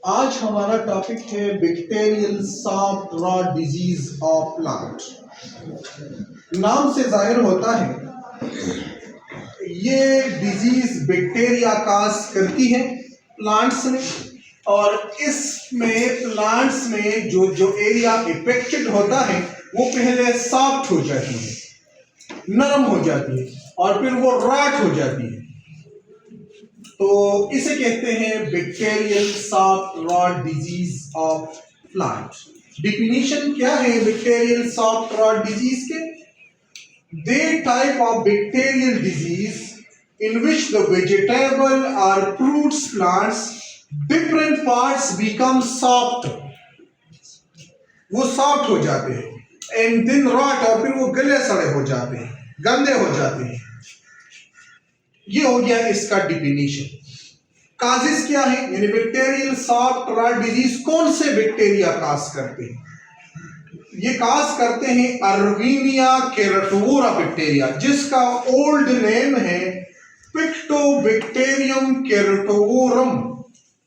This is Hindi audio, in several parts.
आज हमारा टॉपिक है bacterial soft rot disease of plant. नाम से जाहिर होता है ये डिजीज बैक्टीरिया काज करती है प्लांट्स में, और इसमें प्लांट्स में जो जो एरिया इफेक्टेड होता है वो पहले सॉफ्ट हो जाती है, नरम हो जाती है, और फिर वो रॉट हो जाती है। तो इसे कहते हैं bacterial soft rot disease of plant. Definition क्या है बैक्टीरियल सॉफ्ट रॉट डिजीज के? The type of bacterial disease in which the vegetable or fruits plants different parts become soft, वो सॉफ्ट हो जाते हैं एंड देन रॉट, और फिर वो गले सड़े हो जाते हैं, गंदे हो जाते हैं। ये हो गया इसका डिफिनीशन। काजिस क्या है, यानी बैक्टीरियल सॉफ्ट रॉट डिजीज कौन से बैक्टीरिया काज करते हैं? ये काज करते हैं अर्विनिया केराटोवोरा बैक्टीरिया, जिसका ओल्ड नेम है पिक्टोबैक्टीरियम केराटोवोरम,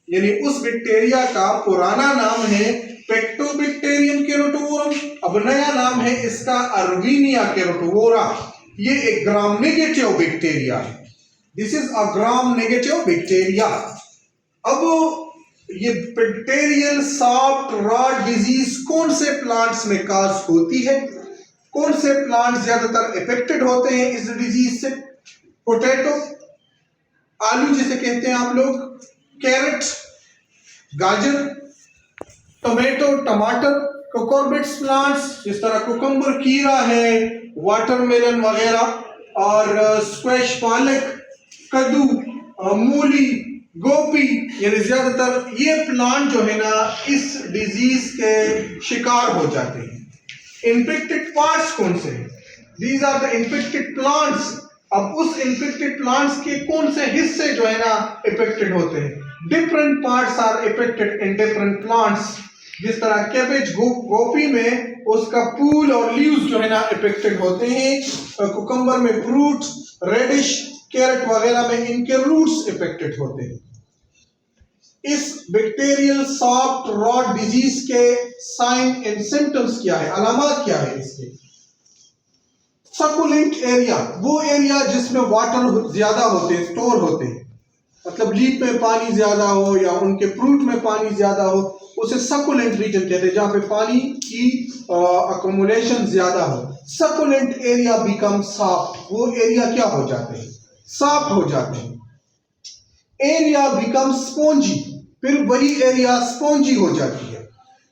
यानी उस बैक्टीरिया का पुराना नाम है पिक्टोबैक्टीरियम केराटोवोरम, अब नया नाम है इसका अर्विनिया केराटोवोरा। ये एक ग्राम नेगेटिव बैक्टीरिया है। This is a gram negative bacteria. अब ये बैक्टीरियल सॉफ्ट रॉट डिजीज कौन से प्लांट्स में काज होती है? कौन से प्लांट ज्यादातर इफेक्टेड होते हैं इस डिजीज से? पोटैटो, आलू जिसे कहते हैं आप लोग, कैरेट, गाजर, टोमेटो, टमाटर, कुकुरबिट्स प्लांट्स जिस तरह कुकम्बर, खीरा है, वाटरमेलन वगैरह, और स्क्वैश, पालक, कद्दू, मूली, गोभी, यानी ज्यादातर ये प्लांट जो है ना इस डिजीज के शिकार हो जाते हैं। इन्फेक्टेड पार्ट्स कौन से हैं? These are the infected plants. अब उस इन्फेक्टेड प्लांट्स के कौन से हिस्से जो है ना इफेक्टेड होते हैं? Different parts are affected in different plants. जिस तरह कैबेज, गोभी में उसका फूल और लीव्स जो है ना इफेक्टेड होते हैं, कुकम्बर में फ्रूट, रेडिश, कैरेट वगैरह में इनके रूट्स इफेक्टेड होते हैं। इस बैक्टीरियल सॉफ्ट रॉट डिजीज के साइन एंड सिम्टम्स क्या है, अलामत क्या है इसके? सकुलेंट एरिया, वो एरिया जिसमें वाटर ज्यादा होते हैं, स्टोर होते हैं, मतलब लीफ में पानी ज्यादा हो या उनके फ्रूट में पानी ज्यादा हो, उसे सकुलेंट रीजन कहते हैं, जहां पे पानी की अकोमोडेशन ज्यादा हो। सकुलेंट एरिया बिकम सॉफ्ट, वो एरिया क्या हो जाते हैं? सॉफ्ट हो जाते हैं। एरिया बिकम स्पॉन्जी, फिर वही एरिया स्पॉन्जी हो जाती है।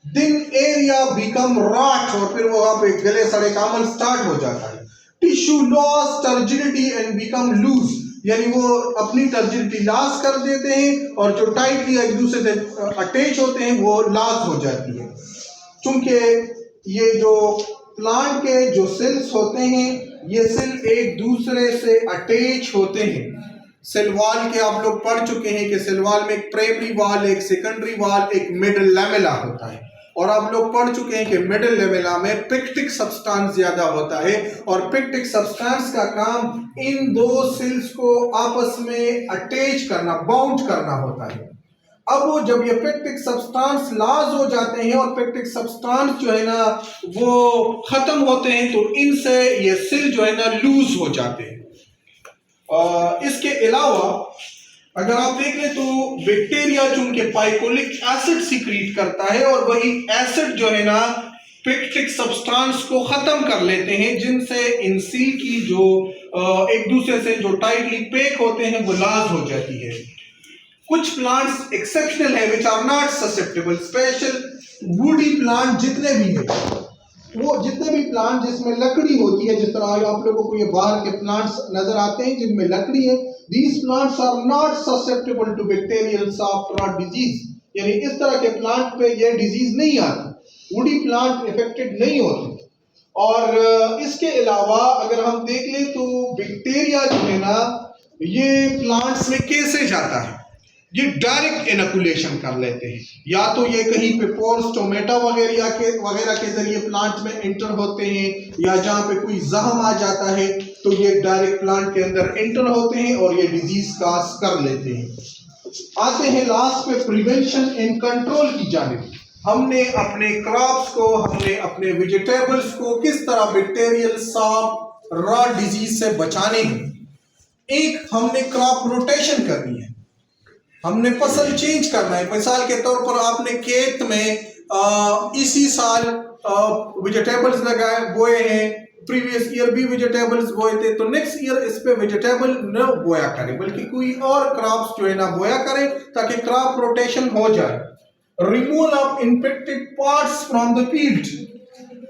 देन एरिया बिकम रॉट, और फिर वहां पे गले सड़े का अमल स्टार्ट हो जाता है। Tissue lose turgidity and become loose, यानी वो अपनी टर्जिडिटी लॉस कर देते हैं, और जो टाइटली एक दूसरे से अटैच होते हैं वो लॉस हो जाती है। क्योंकि ये जो प्लांट के जो सेल्स होते हैं ये सेल एक दूसरे से अटैच होते हैं। सेल वॉल के आप लोग पढ़ चुके हैं कि सेल वॉल में एक प्राइमरी वॉल, एक सेकेंडरी वॉल, एक मिडल लेमेला होता है, और आप लोग पढ़ चुके हैं कि मिडल लेमेला में पेक्टिक सब्सटेंस ज्यादा होता है, और पेक्टिक सब्सटेंस का काम इन दो सेल्स को आपस में अटैच करना, बाउंड करना होता है। अब वो जब ये पेक्टिक सब्सटेंस लॉस हो जाते हैं और पेक्टिक सब्सटेंस जो है ना वो खत्म होते हैं, तो इनसे ये सेल जो है ना लूज हो जाते हैं। इसके अलावा अगर आप देख लें तो बैक्टीरिया चूंकि पाइकोलिक एसिड सिक्रीट करता है, और वही एसिड जो है ना पेक्टिक सब्सटेंस को खत्म कर लेते हैं, जिनसे इन सेल की जो एक दूसरे से जो टाइटली पैक होते हैं वो लॉस हो जाती है। कुछ प्लांट्स एक्सेप्शनल है which are not susceptible, special woody plant जितने भी है, वो जितने भी प्लांट जिसमें लकड़ी होती है, जिस तरह आप लोगों को ये बाहर के प्लांट्स नजर आते हैं जिनमें लकड़ी है, these plants are not susceptible to bacterial soft rot disease, यानी इस तरह के प्लांट पे ये डिजीज नहीं आती, वुडी प्लांट इफेक्टेड नहीं होते। और इसके अलावा अगर हम देख लें तो बैक्टीरिया जो है ना ये प्लांट्स में कैसे जाता है, ये डायरेक्ट इनकुलेशन कर लेते हैं, या तो ये कहीं पे पोर्स, टोमेटो वगैरह के जरिए प्लांट में एंटर होते हैं, या जहाँ पे कोई जख्म आ जाता है तो ये डायरेक्ट प्लांट के अंदर एंटर होते हैं और ये डिजीज काज कर लेते हैं। आते हैं लास्ट पे प्रिवेंशन एंड कंट्रोल की जानिब। हमने अपने क्रॉप्स को, हमने अपने वेजिटेबल्स को किस तरह बैक्टीरियल, सांप, रॉ डिजीज से बचाने हैं। एक हमने क्रॉप रोटेशन करनी है, हमने फसल चेंज करना है। मिसाल के तौर पर आपने खेत में इसी साल वेजिटेबल्स लगाए बोए हैं, प्रीवियस ईयर भी वेजिटेबल्स बोए थे, तो नेक्स्ट ईयर इस पे वेजिटेबल न बोया करें बल्कि कोई और क्रॉप्स जो है ना बोया करें ताकि क्रॉप रोटेशन हो जाए। Removal of infected parts from the field,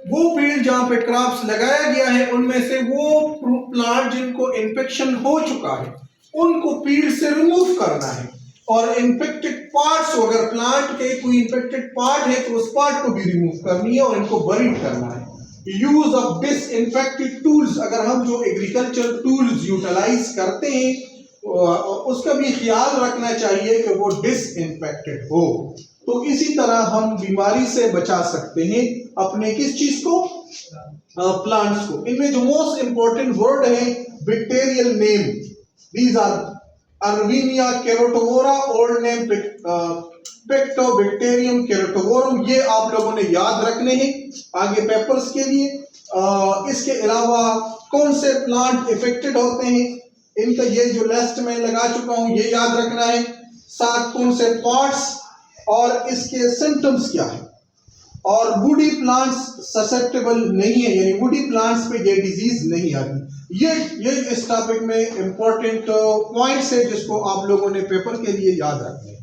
वो फील्ड जहां पे क्रॉप्स लगाया गया है उनमें से वो प्लांट जिनको इन्फेक्शन हो चुका है उनको फील्ड से रिमूव करना है। और इन्फेक्टेड पार्ट्स, अगर प्लांट के कोई इन्फेक्टेड पार्ट है तो उस पार्ट को भी रिमूव करनी है और इनको बरीड करना है। यूज ऑफ डिसइंफेक्टेड टूल्स, अगर हम जो एग्रीकल्चर टूल्स यूटिलाइज करते हैं उसका भी ख्याल रखना चाहिए कि वो डिसइंफेक्टेड हो। तो इसी तरह हम बीमारी से बचा सकते हैं अपने किस चीज को, प्लांट्स को। इनमें जो मोस्ट इंपॉर्टेंट वर्ड है bacterial name, these are Erwinia carotovora, old name Pectobacterium carotovorum, ये आप लोगों ने याद रखने हैं आगे पेपर्स के लिए। इसके अलावा कौन से प्लांट इफेक्टेड होते हैं इनका ये जो लिस्ट में लगा चुका हूं ये याद रखना है, साथ कौन से पार्ट्स और इसके सिम्टम्स क्या है। और वुडी प्लांट्स ससेप्टेबल नहीं है, यानी वुडी प्लांट्स पे ये डिजीज नहीं आती। ये इस टॉपिक में इंपॉर्टेंट पॉइंट्स है जिसको आप लोगों ने पेपर के लिए याद रखना है।